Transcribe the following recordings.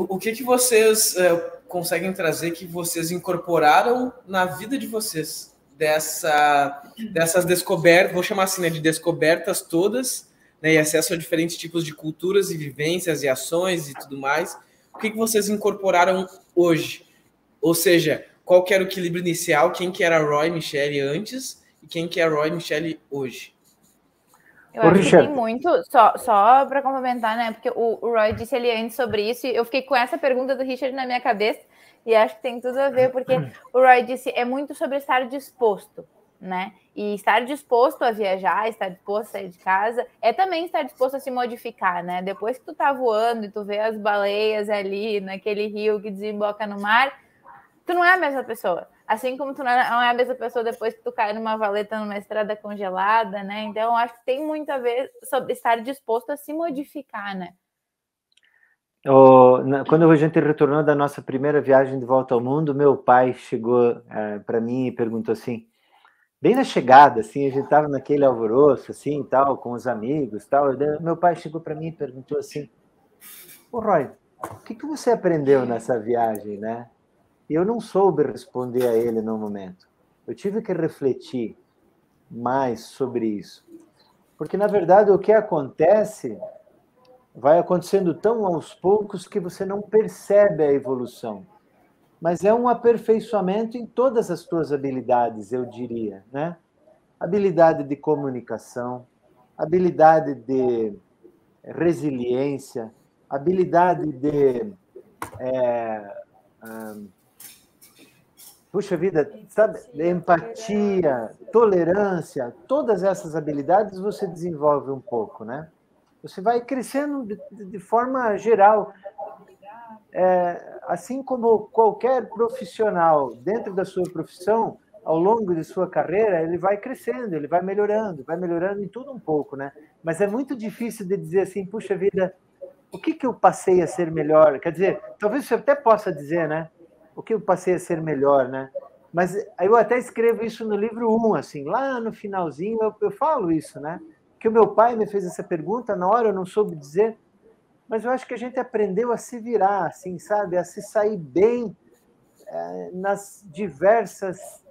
o que vocês conseguem trazer que vocês incorporaram na vida de vocês dessas descobertas, vou chamar assim, né, de descobertas todas, né, e acesso a diferentes tipos de culturas e vivências e ações e tudo mais. O que vocês incorporaram hoje? Ou seja, qual que era o equilíbrio inicial, quem que era Roy e Michele antes e quem que é Roy e Michele hoje? Eu acho que tem muito, só para complementar, né? Porque o Roy disse ali antes sobre isso, e eu fiquei com essa pergunta do Richard na minha cabeça, e acho que tem tudo a ver, porque o Roy disse é muito sobre estar disposto, né? E estar disposto a viajar, estar disposto a sair de casa, é também estar disposto a se modificar, né? Depois que tu tá voando e tu vê as baleias ali naquele rio que desemboca no mar, tu não é a mesma pessoa. Assim como tu não é a mesma pessoa depois que tu cai numa valeta numa estrada congelada, né? Então, acho que tem muito a ver sobre estar disposto a se modificar, né? Quando a gente retornou da nossa primeira viagem de volta ao mundo, meu pai chegou para mim e perguntou assim, bem na chegada, assim, a gente estava naquele alvoroço, assim, tal, com os amigos, tal. Meu pai chegou para mim e perguntou assim, ô Roy, o que você aprendeu nessa viagem, né? E eu não soube responder a ele no momento. Eu tive que refletir mais sobre isso. Porque, na verdade, o que acontece vai acontecendo tão aos poucos que você não percebe a evolução. Mas é um aperfeiçoamento em todas as tuas habilidades, eu diria, né? Habilidade de comunicação, habilidade de resiliência, habilidade de... puxa vida, sabe? Empatia, tolerância, todas essas habilidades você desenvolve um pouco, né? Você vai crescendo de forma geral. Assim como qualquer profissional dentro da sua profissão, ao longo de sua carreira, ele vai crescendo, ele vai melhorando em tudo um pouco, né? Mas é muito difícil de dizer assim, puxa vida, o que eu passei a ser melhor? Quer dizer, talvez você até possa dizer, né? O que eu passei a ser melhor, né? Mas eu até escrevo isso no livro 1, assim, lá no finalzinho eu falo isso, né? Que o meu pai me fez essa pergunta, na hora eu não soube dizer, mas eu acho que a gente aprendeu a se virar, assim, sabe? A se sair bem nas diversas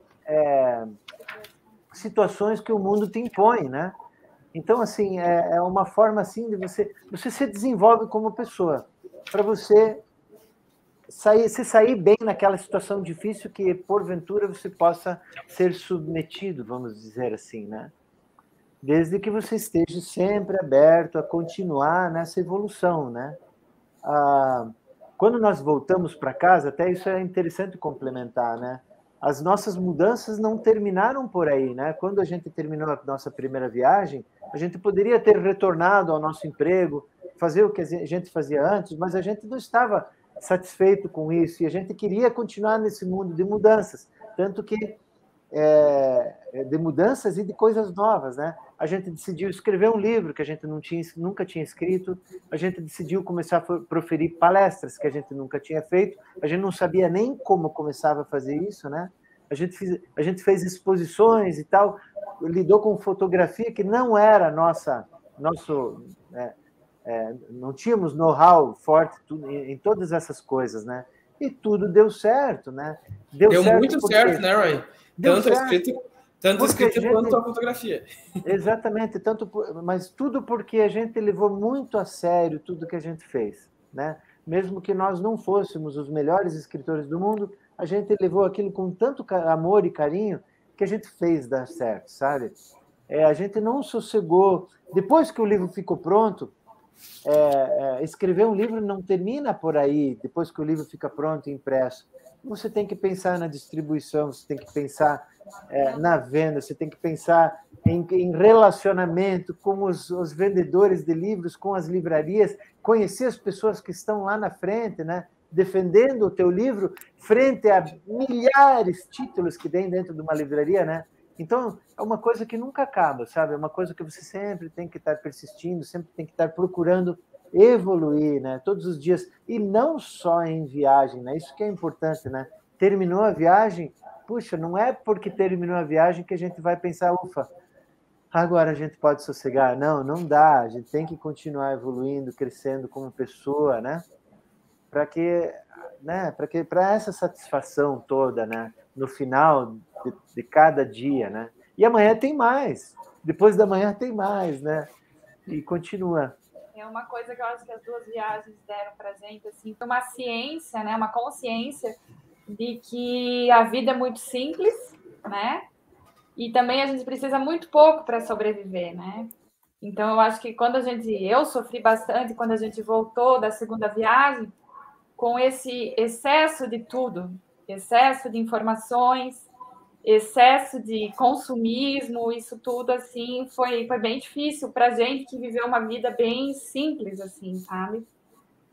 situações que o mundo te impõe, né? Então, assim, é uma forma assim de você se desenvolve como pessoa, para você se sair bem naquela situação difícil que, porventura, você possa ser submetido, vamos dizer assim, né? Desde que você esteja sempre aberto a continuar nessa evolução, né? Quando nós voltamos para casa, até isso é interessante complementar, né? As nossas mudanças não terminaram por aí, né? Quando a gente terminou a nossa primeira viagem, a gente poderia ter retornado ao nosso emprego, fazer o que a gente fazia antes, mas a gente não estava satisfeito com isso e a gente queria continuar nesse mundo de mudanças, tanto que de mudanças e de coisas novas, né? A gente decidiu escrever um livro que a gente nunca tinha escrito, a gente decidiu começar a proferir palestras que a gente nunca tinha feito, a gente não sabia nem como começava a fazer isso, né? A gente fez exposições e tal, lidou com fotografia que não era não tínhamos know-how forte em todas essas coisas, né? E tudo deu certo, né? Deu certo muito certo, né, Roy? Tanto escrito quanto a fotografia. Exatamente, mas tudo porque a gente levou muito a sério tudo que a gente fez, né? Mesmo que nós não fôssemos os melhores escritores do mundo, a gente levou aquilo com tanto amor e carinho que a gente fez dar certo, sabe? A gente não sossegou. Depois que o livro ficou pronto, escrever um livro não termina por aí, depois que o livro fica pronto e impresso. Você tem que pensar na distribuição, você tem que pensar na venda, você tem que pensar em relacionamento com os vendedores de livros, com as livrarias, conhecer as pessoas que estão lá na frente, né? Defendendo o teu livro frente a milhares de títulos que tem dentro de uma livraria, né? Então, é uma coisa que nunca acaba, sabe? É uma coisa que você sempre tem que estar persistindo, sempre tem que estar procurando evoluir, né? Todos os dias. E não só em viagem, né? Isso que é importante, né? Terminou a viagem, puxa, não é porque terminou a viagem que a gente vai pensar, ufa, agora a gente pode sossegar. Não, não dá. A gente tem que continuar evoluindo, crescendo como pessoa, né? para essa satisfação toda, né? No final de cada dia, né? E amanhã tem mais, depois da manhã tem mais, né? E continua. É uma coisa que eu acho que as duas viagens deram para a gente, assim, uma ciência, né? Uma consciência de que a vida é muito simples, né? E também a gente precisa muito pouco para sobreviver, né? Então, eu acho que eu sofri bastante quando a gente voltou da segunda viagem, com esse excesso de tudo, excesso de informações, excesso de consumismo, isso tudo, assim, foi bem difícil para a gente que viveu uma vida bem simples, assim, sabe?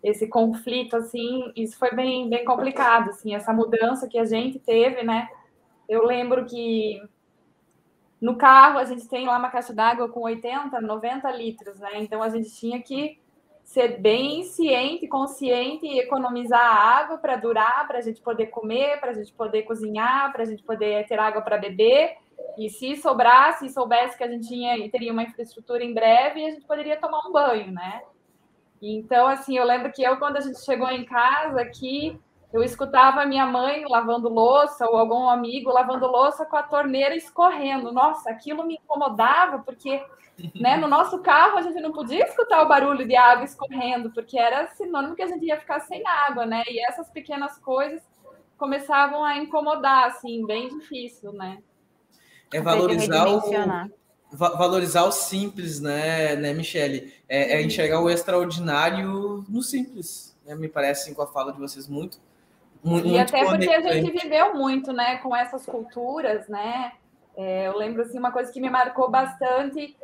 Esse conflito, assim, isso foi bem complicado, assim, essa mudança que a gente teve, né? Eu lembro que no carro a gente tem lá uma caixa d'água com 80, 90 litros, né? Então a gente tinha que ser bem ciente, consciente e economizar a água para durar, para a gente poder comer, para a gente poder cozinhar, para a gente poder ter água para beber. E se sobrasse, se soubesse que a gente teria uma infraestrutura em breve, a gente poderia tomar um banho, né? Então, assim, eu lembro que quando a gente chegou em casa aqui, eu escutava a minha mãe lavando louça ou algum amigo lavando louça com a torneira escorrendo. Nossa, aquilo me incomodava, porque né, no nosso carro a gente não podia escutar o barulho de água escorrendo, porque era sinônimo que a gente ia ficar sem água, né? E essas pequenas coisas começavam a incomodar, assim, bem difícil, né? É valorizar o simples, né, Michele? É enxergar o extraordinário no simples, né? Me parece, com a fala de vocês, muito e até porque a gente viveu muito, né, com essas culturas, né? Eu lembro, assim, uma coisa que me marcou bastante,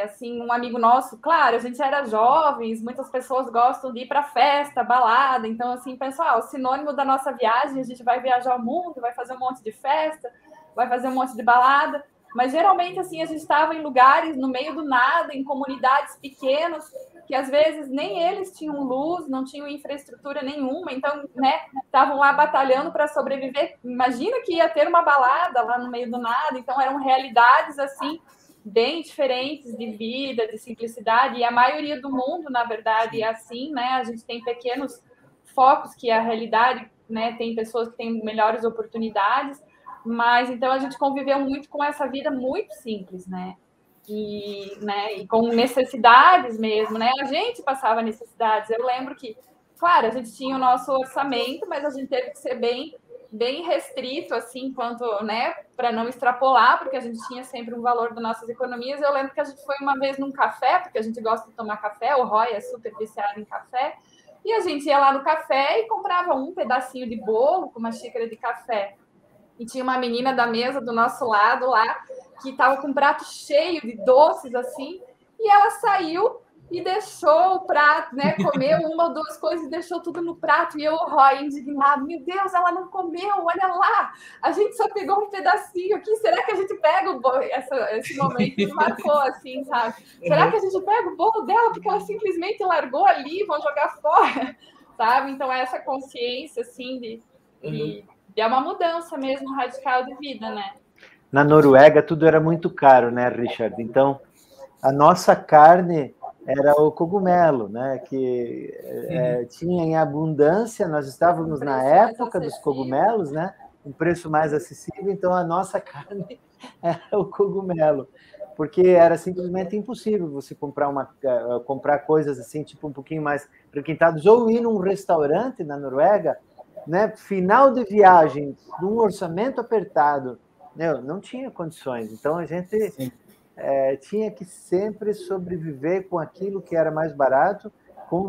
assim, um amigo nosso, claro, a gente era jovens, muitas pessoas gostam de ir para festa, balada, então, assim, pessoal, o sinônimo da nossa viagem, a gente vai viajar o mundo, vai fazer um monte de festa, vai fazer um monte de balada, mas geralmente, assim, a gente estava em lugares no meio do nada, em comunidades pequenas, que às vezes nem eles tinham luz, não tinham infraestrutura nenhuma, então, né, estavam lá batalhando para sobreviver. Imagina que ia ter uma balada lá no meio do nada, então eram realidades, assim, bem diferentes de vida, de simplicidade, e a maioria do mundo, na verdade, é assim, né, a gente tem pequenos focos que a realidade, né, tem pessoas que têm melhores oportunidades, mas então a gente conviveu muito com essa vida muito simples, né, e com necessidades mesmo, né? A gente passava necessidades. Eu lembro que, claro, a gente tinha o nosso orçamento, mas a gente teve que ser bem restrito, assim, quanto, né, para não extrapolar, porque a gente tinha sempre um valor das nossas economias. Eu lembro que a gente foi uma vez num café, porque a gente gosta de tomar café, o Roy é super viciado em café, e a gente ia lá no café e comprava um pedacinho de bolo com uma xícara de café. E tinha uma menina da mesa do nosso lado lá, que estava com um prato cheio de doces, assim, e ela saiu e deixou o prato, né? Comeu uma ou duas coisas e deixou tudo no prato. E eu, o Roy, indignado, meu Deus, ela não comeu, olha lá, a gente só pegou um pedacinho aqui, será que a gente pega o bolo? Esse momento me marcou, assim, sabe? Será que a gente pega o bolo dela porque ela simplesmente largou ali, vão jogar fora, sabe? Então, essa consciência, assim, é uma mudança mesmo radical de vida, né? Na Noruega, tudo era muito caro, né, Richard? Então, a nossa carne era o cogumelo, né? Que tinha em abundância, nós estávamos na época dos cogumelos, né? Um preço mais acessível, então a nossa carne era o cogumelo, porque era simplesmente impossível você comprar coisas assim, tipo um pouquinho mais requintadas, ou ir num restaurante na Noruega, né? Final de viagem, num orçamento apertado, não tinha condições. Então a gente tinha que sempre sobreviver com aquilo que era mais barato,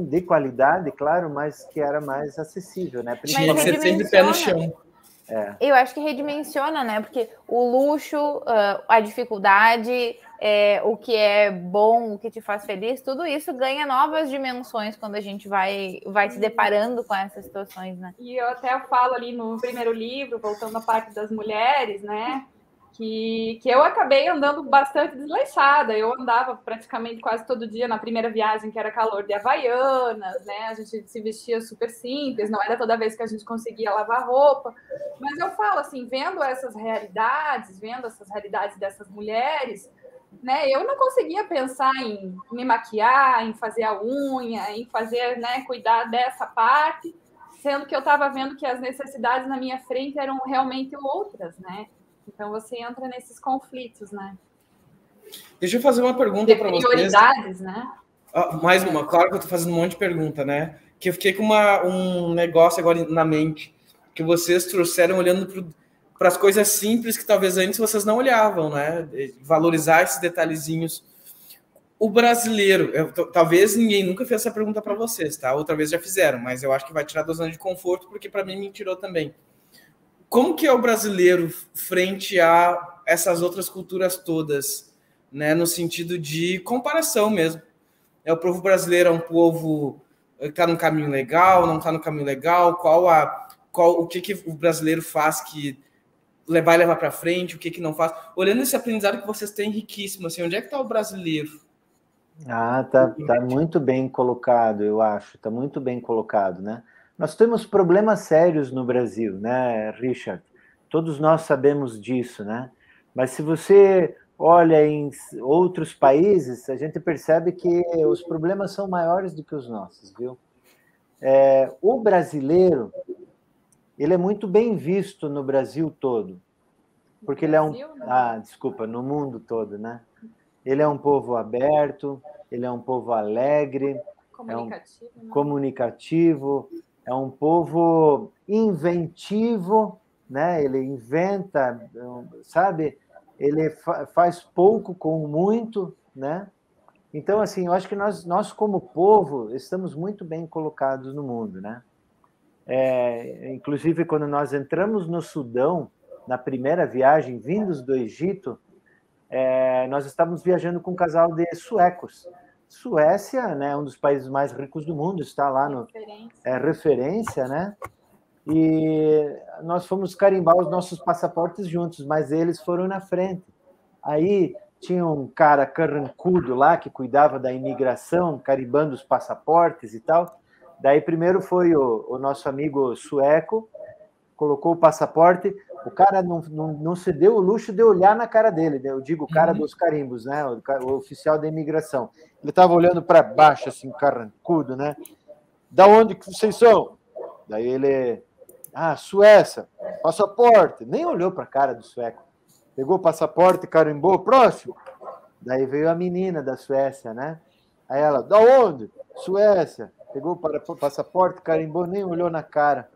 de qualidade, claro, mas que era mais acessível, né? Tinha que ser sempre pé no chão. Eu acho que redimensiona, né? Porque o luxo, a dificuldade, o que é bom, o que te faz feliz, tudo isso ganha novas dimensões quando a gente vai se deparando com essas situações, né? E eu até falo ali no primeiro livro, voltando à parte das mulheres, né? Que eu acabei andando bastante desleixada. Eu andava praticamente quase todo dia na primeira viagem, que era calor de Havaianas, né? A gente se vestia super simples, não era toda vez que a gente conseguia lavar roupa. Mas eu falo assim, vendo essas realidades dessas mulheres, né? Eu não conseguia pensar em me maquiar, em fazer a unha, em fazer, né, cuidar dessa parte, sendo que eu estava vendo que as necessidades na minha frente eram realmente outras, né? Então você entra nesses conflitos, né? Deixa eu fazer uma pergunta para vocês. Prioridades, né? Mais uma, claro que eu estou fazendo um monte de pergunta, né? Que eu fiquei com um negócio agora na mente, que vocês trouxeram olhando para as coisas simples que talvez antes vocês não olhavam, né? Valorizar esses detalhezinhos. O brasileiro, talvez ninguém nunca fez essa pergunta para vocês, tá? Outra vez já fizeram, mas eu acho que vai tirar da zona de conforto, porque para mim me tirou também. Como que é o brasileiro frente a essas outras culturas todas, né? No sentido de comparação mesmo. O povo brasileiro é um povo que está no caminho legal, não está no caminho legal? O que o brasileiro faz que vai levar para frente, o que não faz? Olhando esse aprendizado que vocês têm riquíssimo, assim, onde é que está o brasileiro? Tá muito bem colocado, eu acho. Tá muito bem colocado, né? Nós temos problemas sérios no Brasil, né, Richard? Todos nós sabemos disso, né? Mas se você olha em outros países, a gente percebe que os problemas são maiores do que os nossos, viu? O brasileiro, ele é muito bem visto no Brasil todo, porque ele é no mundo todo, né? Ele é um povo aberto, ele é um povo alegre, comunicativo, é um povo inventivo, né? Ele inventa, sabe? Ele faz pouco com muito, né? Então, assim, eu acho que nós como povo estamos muito bem colocados no mundo, né? Inclusive, quando nós entramos no Sudão, na primeira viagem, vindos do Egito, nós estávamos viajando com um casal de suecos. Suécia, né, um dos países mais ricos do mundo, está lá no referência, né? E nós fomos carimbar os nossos passaportes juntos, mas eles foram na frente. Aí tinha um cara carrancudo lá que cuidava da imigração, carimbando os passaportes e tal. Daí primeiro foi o nosso amigo sueco, colocou o passaporte, o cara não se deu o luxo de olhar na cara dele, eu digo o cara dos carimbos, né? O oficial da imigração. Ele estava olhando para baixo, assim, carrancudo, né? Da onde que vocês são? Daí ele, Suécia, passaporte. Nem olhou para a cara do sueco. Pegou o passaporte, carimbou, próximo. Daí veio a menina da Suécia, né? Aí ela, da onde? Suécia. Pegou o passaporte, carimbou, nem olhou na cara.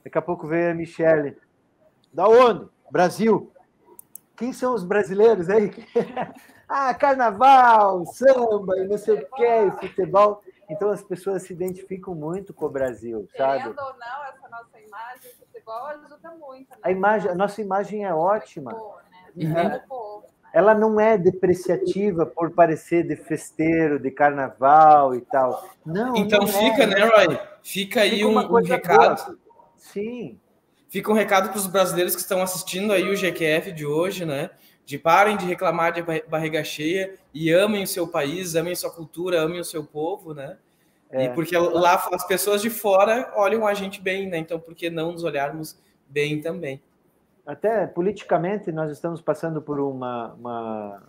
Daqui a pouco veio a Michele. Da onde? Brasil. Quem são os brasileiros aí? Carnaval, samba, e não sei o quê, futebol. Então as pessoas se identificam muito com o Brasil, sabe? Querendo ou não, essa nossa imagem, o futebol ajuda muito. Né? A nossa imagem é ótima. Boa, né? Ela não é depreciativa por parecer de festeiro, de carnaval e tal. Não. Então não fica, né, Roy? Fica aí um recado. Boa. Sim. Fica um recado para os brasileiros que estão assistindo aí o GQF de hoje, né? De parem de reclamar de barriga cheia e amem o seu país, amem sua cultura, amem o seu povo, né? E porque lá as pessoas de fora olham a gente bem, né? Então por que não nos olharmos bem também? Até politicamente nós estamos passando por uma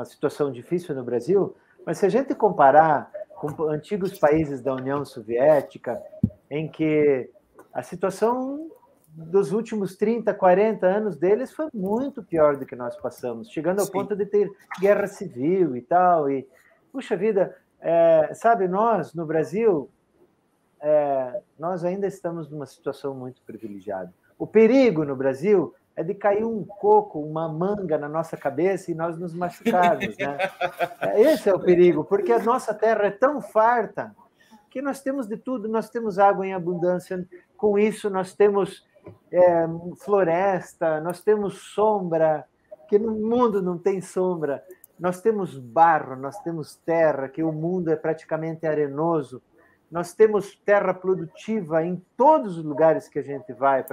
situação difícil no Brasil, mas se a gente comparar com antigos países da União Soviética, em que a situação dos últimos 30, 40 anos deles foi muito pior do que nós passamos, chegando ao ponto de ter guerra civil e tal. E, puxa vida, sabe, nós, no Brasil, nós ainda estamos numa situação muito privilegiada. O perigo no Brasil é de cair um coco, uma manga na nossa cabeça e nós nos machucarmos, né? Esse é o perigo, porque a nossa terra é tão farta que nós temos de tudo, nós temos água em abundância, com isso nós temos floresta, nós temos sombra, que no mundo não tem sombra, nós temos barro, nós temos terra, que o mundo é praticamente arenoso, nós temos terra produtiva em todos os lugares que a gente vai,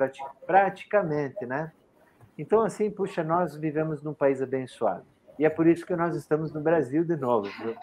praticamente, né? Então, assim, puxa, nós vivemos num país abençoado. E é por isso que nós estamos no Brasil de novo. Viu?